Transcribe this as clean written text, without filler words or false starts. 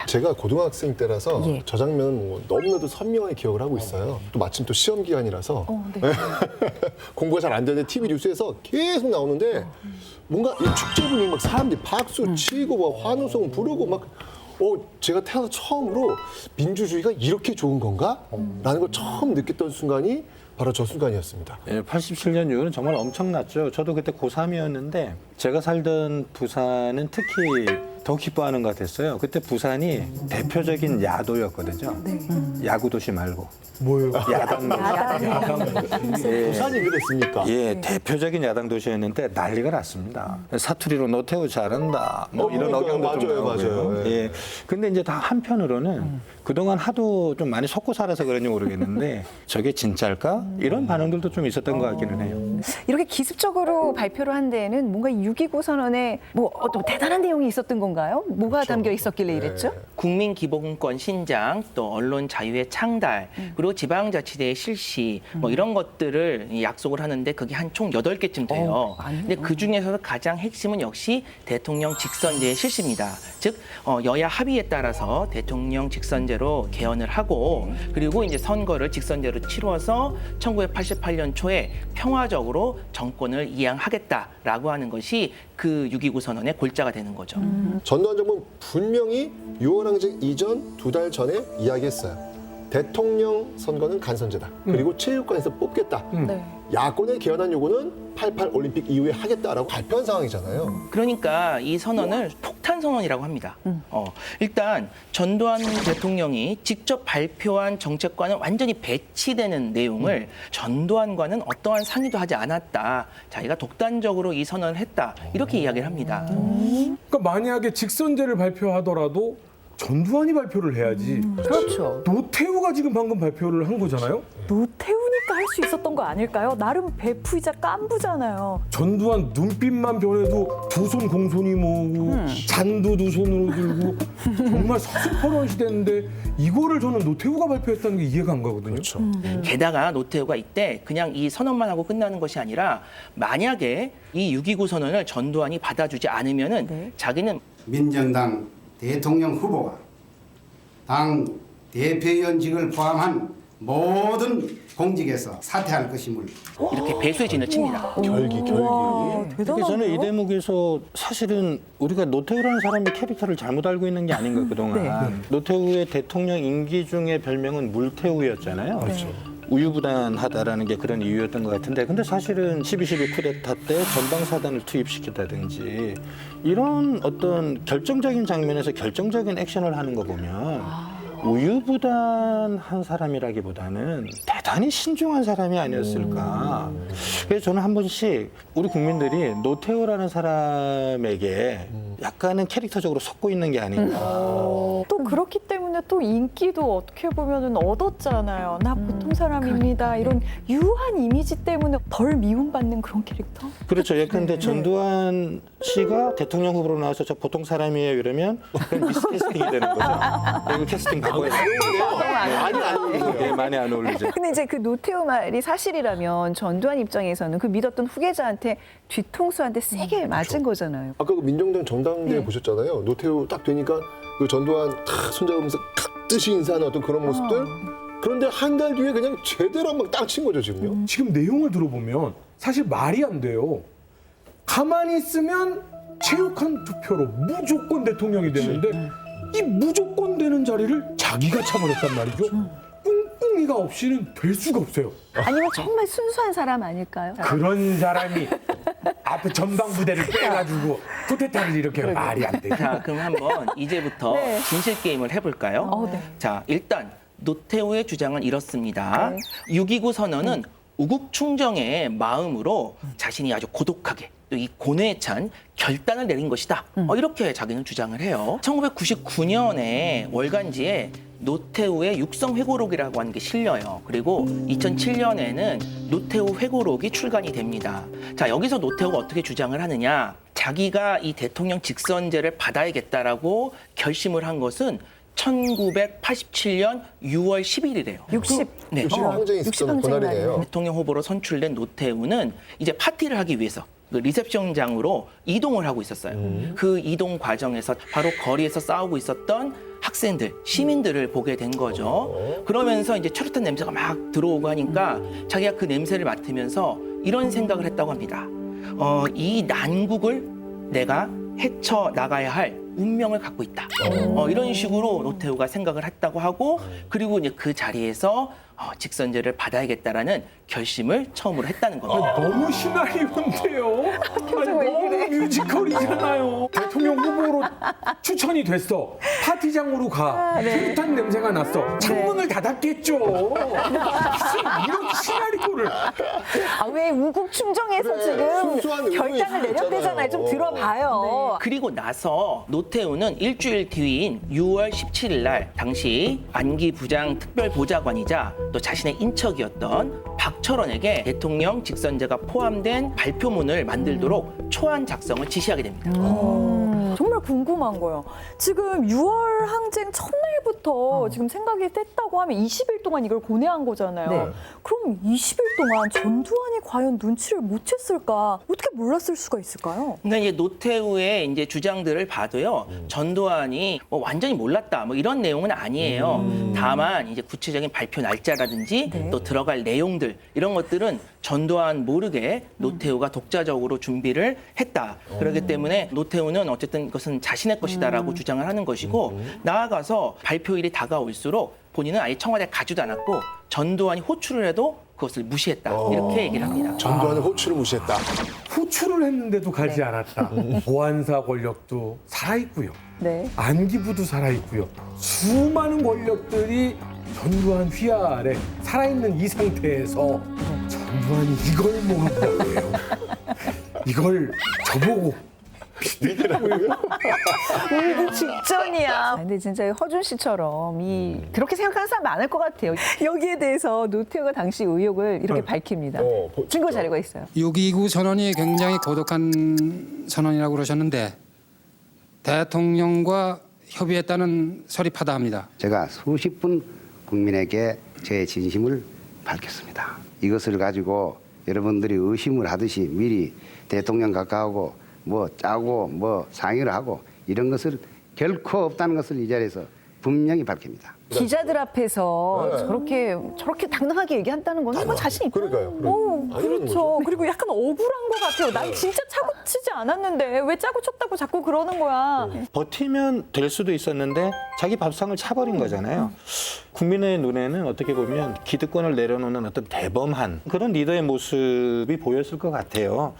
제가 고등학생 때라서 예. 저 장면 뭐 너무나도 선명하게 기억을 하고 있어요. 또 마침 또 시험 기간이라서 네. 공부가 잘 안 되는데 TV 뉴스에서 계속 나오는데 뭔가 이 축제 분위기 막 사람들이 박수 치고 막 환호성 부르고 막 제가 태어나서 처음으로 민주주의가 이렇게 좋은 건가? 라는 걸 처음 느꼈던 순간이 바로 저 순간이었습니다. 87년 이후는 정말 엄청났죠. 저도 그때 고3이었는데 제가 살던 부산은 특히 더 기뻐하는 것 같았어요. 그때 부산이 대표적인 야도였거든요. 야구 도시 말고. 뭐예요? 야당. 부산이 그랬습니까? 예, 대표적인 야당 도시였는데 난리가 났습니다. 사투리로 노태우 잘한다. 뭐 이런 그러니까요. 억양도 좀 맞아요, 나오고요. 맞아요. 예. 근데 이제 다 한편으로는 그동안 하도 좀 많이 속고 살아서 그런지 모르겠는데 저게 진짜일까? 이런 반응들도 좀 있었던 것 같기는 해요. 이렇게 기습적으로 발표를 한 데에는 뭔가 6.29 선언에 뭐 어떤 대단한 내용이 있었던 건가요? 뭐가 담겨 있었길래 이랬죠? 국민기본권 신장, 또 언론 자유의 창달, 그리고 지방자치제의 실시, 뭐 이런 것들을 약속을 하는데 그게 한 총 8개쯤 돼요. 근데 그 중에서도 가장 핵심은 역시 대통령 직선제의 실시입니다. 즉, 여야 합의에 따라서 대통령 직선제로 개헌을 하고, 그리고 이제 선거를 직선제로 치러서 1988년 초에 평화적으로 정권을 이양하겠다라고 하는 것이 그 6.29 선언의 골자가 되는 거죠. 전두환 정부는 분명히 유월항쟁 이전 2달 전에 이야기했어요. 대통령 선거는 간선제다. 그리고 체육관에서 뽑겠다. 네. 야권의 개헌안 요구는 88 올림픽 이후에 하겠다라고 발표한 상황이잖아요. 그러니까 이 선언을 폭탄 선언이라고 합니다. 일단 전두환 대통령이 직접 발표한 정책과는 완전히 배치되는 내용을 전두환과는 어떠한 상의도 하지 않았다. 자기가 독단적으로 이 선언을 했다. 이렇게 이야기를 합니다. 그러니까 만약에 직선제를 발표하더라도 전두환이 발표를 해야지. 그렇죠. 노태우가 지금 방금 발표를 한 거잖아요. 노태우니까 할 수 있었던 거 아닐까요? 나름 베프이자 깐부잖아요. 전두환 눈빛만 변해도 두 손 공손히 모으고 잔도 두 손으로 들고 정말 서슴퍼런 시대인데 이거를 저는 노태우가 발표했다는 게 이해가 안 가거든요. 그렇죠. 게다가 노태우가 이때 그냥 이 선언만 하고 끝나는 것이 아니라 만약에 이 6.29 선언을 전두환이 받아주지 않으면은 자기는 민정당 대통령 후보가 당 대표위원직을 포함한 모든 공직에서 사퇴할 것임을 이렇게 배수의 진을 칩니다. 결기. 와, 특히 저는 이 대단하네요. 대목에서 사실은 우리가 노태우라는 사람의 캐릭터를 잘못 알고 있는 게 아닌가 그동안. 노태우의 대통령 임기 중에 별명은 물태우였잖아요. 우유부단하다라는 게 그런 이유였던 것 같은데 근데 사실은 12.12 쿠데타 때 전방사단을 투입시켰다든지 이런 어떤 결정적인 장면에서 결정적인 액션을 하는 거 보면 우유부단한 사람이라기보다는 대단히 신중한 사람이 아니었을까. 그래서 저는 한 번씩 우리 국민들이 노태우라는 사람에게 약간은 캐릭터적으로 속고 있는 게 아닌가. 또 그렇기 때문에 또 인기도 어떻게 보면은 얻었잖아요. 나 보통 사람입니다. 이런 유한 이미지 때문에 덜 미움받는 그런 캐릭터? 그렇죠. 예컨대 전두환 씨가 대통령 후보로 나와서 저 보통 사람이에요 이러면 그건 미스캐스팅이 되는 거죠. 이거 캐스팅 바꿔야 돼요. 많이 안 어울리세요. 네, 많이 안 어울리죠. 근데 이제 그 노태우 말이 사실이라면 전두환 입장에서는 그 믿었던 후계자한테 뒤통수한테 세게 맞은 거잖아요. 아까 그 민정당 전당대회 보셨잖아요. 노태우 딱 되니까 그 전두환 탁 손잡으면서 깍듯이 인사하는 어떤 그런 모습들. 그런데 한 달 뒤에 그냥 제대로 한방 땅 친 거죠, 지금요. 지금 내용을 들어보면 사실 말이 안 돼요. 가만히 있으면 체육관 투표로 무조건 대통령이 되는데 이 무조건 되는 자리를 자기가 차버렸단 말이죠. 꿍꿍이가 없이는 될 수가 없어요. 아니면 정말 순수한 사람 아닐까요? 그런 사람이 앞에 전방부대를 빼가지고 쿠데타를 이렇게 말이 안 돼요. 자, 그럼 한번 이제부터 진실 게임을 해볼까요? 네. 자, 일단 노태우의 주장은 이렇습니다. 6.29 선언은 우국충정의 마음으로 자신이 아주 고독하게 또 이 고뇌에 찬 결단을 내린 것이다. 이렇게 자기는 주장을 해요. 1999년에 월간지에 노태우의 육성회고록이라고 하는 게 실려요. 그리고 2007년에는 노태우 회고록이 출간이 됩니다. 자, 여기서 노태우가 어떻게 주장을 하느냐. 자기가 이 대통령 직선제를 받아야겠다라고 결심을 한 것은 1987년 6월 10일이래요. 60. 네. 항쟁이 있었던 그날이네요. 대통령 후보로 선출된 노태우는 이제 파티를 하기 위해서 그 리셉션장으로 이동을 하고 있었어요. 그 이동 과정에서 바로 거리에서 싸우고 있었던 학생들, 시민들을 보게 된 거죠. 그러면서 이제 최루탄 냄새가 막 들어오고 하니까 자기가 그 냄새를 맡으면서 이런 생각을 했다고 합니다. 이 난국을 내가 헤쳐 나가야 할 운명을 갖고 있다. 이런 식으로 노태우가 생각을 했다고 하고, 그리고 이제 그 자리에서 직선제를 받아야겠다라는 결심을 처음으로 했다는 겁니다. 너무 시나리오인데요. 아니, 너무 뮤지컬이잖아요. 대통령 후보로 추천이 됐어. 파티장으로 가. 최루탄 냄새가 났어. 창문을 닫았겠죠. 이런 시나리오를. 아, 왜 우국 충정에서 그래, 지금 순수한 의도일 결단을 수도 내렸대잖아요. 좀 있잖아요. 들어봐요. 그리고 나서 노태우는 일주일 뒤인 6월 17일 날 당시 안기 부장 특별보좌관이자 또 자신의 인척이었던 박철원에게 대통령 직선제가 포함된 발표문을 만들도록 초안 작성을 지시하게 됩니다. 정말 궁금한 거예요. 지금 6월 항쟁 첫날부터 지금 생각이 셌다고 하면 20일 동안 이걸 고뇌한 거잖아요. 네. 그럼 20일 동안 전두환이 과연 눈치를 못 챘을까? 어떻게 몰랐을 수가 있을까요? 그러니까 이제 노태우의 이제 주장들을 봐도요, 전두환이 뭐 완전히 몰랐다, 뭐 이런 내용은 아니에요. 다만 이제 구체적인 발표 날짜라든지 네. 또 들어갈 내용들 이런 것들은 전두환 모르게 노태우가 독자적으로 준비를 했다. 그렇기 때문에 노태우는 어쨌든 이것은 자신의 것이다라고 주장을 하는 것이고, 나아가서 발표일이 다가올수록 본인은 아예 청와대에 가지도 않았고 전두환이 호출을 해도 그것을 무시했다. 이렇게 얘기를 합니다. 전두환의 호출을 무시했다. 후출을 했는데도 가지 않았다. 보안사 권력도 살아있고요. 네. 안기부도 살아있고요. 수많은 권력들이 전두환 휘하에 살아있는 이 상태에서 전두환이 이걸 모른다고 해요. 이걸 저보고 우국 직전이야. 근데 진짜 허준 씨처럼 그렇게 생각하는 사람 많을 것 같아요. 여기에 대해서 노태우가 당시 의혹을 이렇게 밝힙니다. 증거 자료가 있어요. 6.29 선언이 굉장히 고독한 선언이라고 그러셨는데 대통령과 협의했다는 설이 파다합니다. 제가 수십 분 국민에게 제 진심을 밝혔습니다. 이것을 가지고 여러분들이 의심을 하듯이 미리 대통령 가까우고 뭐 짜고 뭐 상의를 하고 이런 것을 결코 없다는 것을 이 자리에서 분명히 밝힙니다. 기자들 앞에서 저렇게 당당하게 얘기한다는 건 정말 자신 있다. 그러니까요. 그렇죠. 그리고 약간 억울한 것 같아요. 난 진짜 짜고 치지 않았는데 왜 짜고 쳤다고 자꾸 그러는 거야. 버티면 될 수도 있었는데 자기 밥상을 차버린 거잖아요. 국민의 눈에는 어떻게 보면 기득권을 내려놓는 어떤 대범한 그런 리더의 모습이 보였을 것 같아요.